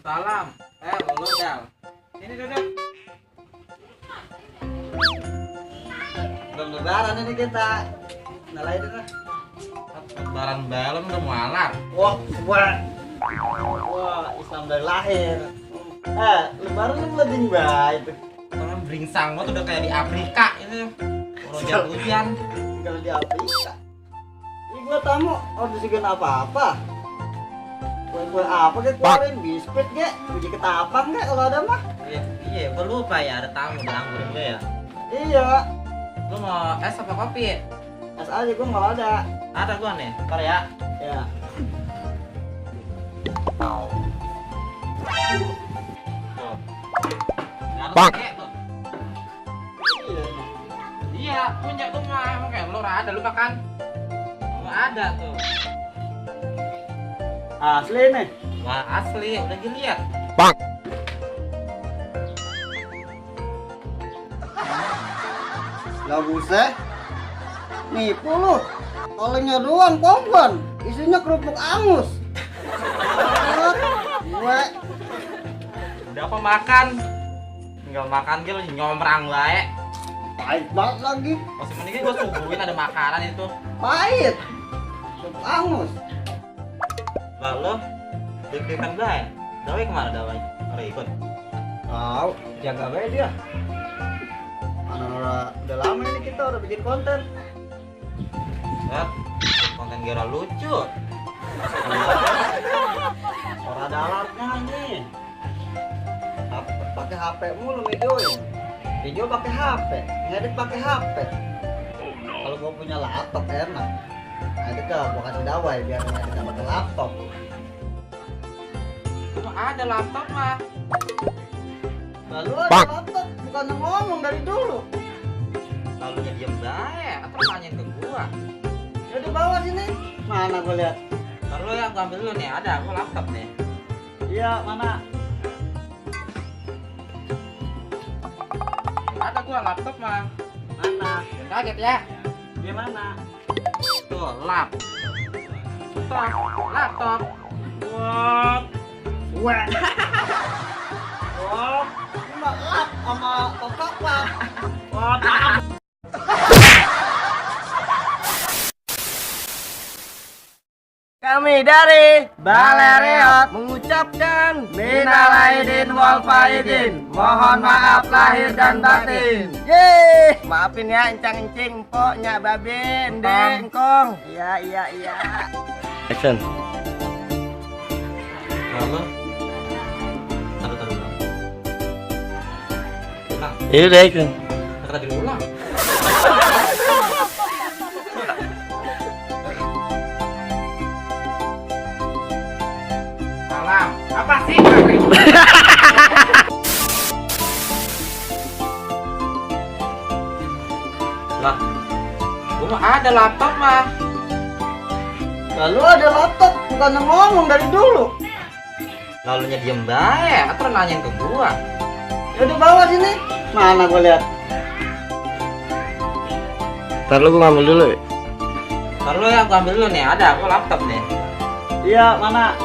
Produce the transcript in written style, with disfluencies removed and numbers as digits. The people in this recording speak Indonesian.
Salam. Lo Dal. Ini duduk. Belum lebaran ini kita. Nalain deh. Lebaran balon udah mualar. Wah, Islam dari lahir. Lebaran lu lebih baik. Orang beringsang tuh udah kayak di Afrika itu. Rojak hujan. Tinggal di Afrika. Ini gua tamu order segan apa-apa. Kue apa kek keluarin biskuit kek, biji ketapang kek kalau ada mah. Iya, gua lupa ya ada tamu nganggurin gue ya. Iya. Lu mau es apa kopi? Es aja gua nggak ada. Ada gua nih. Ntar ya. Ya. Bang. Iya. Iya, punya tuh mah. Emang kayak lu ada lupa kan? Nggak ada tuh. Asli nih. Wah, asli, udah dilihat. Lah buset. Nipu lu. Tolengnya doang kompon. Isinya kerupuk angus. Gue Udah apa makan? Tinggal makan gitu nyomrang bae. pahit banget lagi. Masih mending gua suguhin ada makanan itu. Pahit. Kerupuk angus. Lalu deg-degan bae. Dawai kemana dawai? Ada ikut. Tahu, jaga bae dia. Mana udah lama ini kita udah bikin konten. Set, konten Gera lucu. Orang ada alatnya nih. Pakai HP mulu videoin. Video pakai HP, ngedit pakai HP. Kalau gua punya laptop enak. Nah itu kah, gua kasih dawai biar ngedit pakai laptop. Cuma ada laptop mah. Lalu ada laptop, bukan ngomong dari dulu. Lalu diem bae atau nanyain ke gua. Ya di bawah sini. Mana gua lihat? Ntar lu ya gua ambil dulu nih, ada gua laptop nih. Iya, mana? Ada gua laptop mah. Mana? Jangan kaget ya. Gimana? Tuh, laptop. Wah. Wah. Oh, ini mah lap sama Coca-Cola. Wah, kami dari Balai Reot mengucapkan minal aidin wal faidin. Mohon maaf lahir dan batin. Yeay, maafin ya encang-encing poknya babin dengkong. Iya. Action. Lalu taruh. Ulang. Iya udah action. Tadi ulang. Salam. Apa sih? Lah, gua mah ada laptop mah. Lalu ada laptop, bukan ngomong dari dulu. Lalunya diem bae, atau nanyain ke gua. Ya di bawah sini. Mana gua lihat? Ntar lu gua ngambil dulu. Ntar lu ya gua ambil dulu nih, ada gua laptop nih. Iya, mana?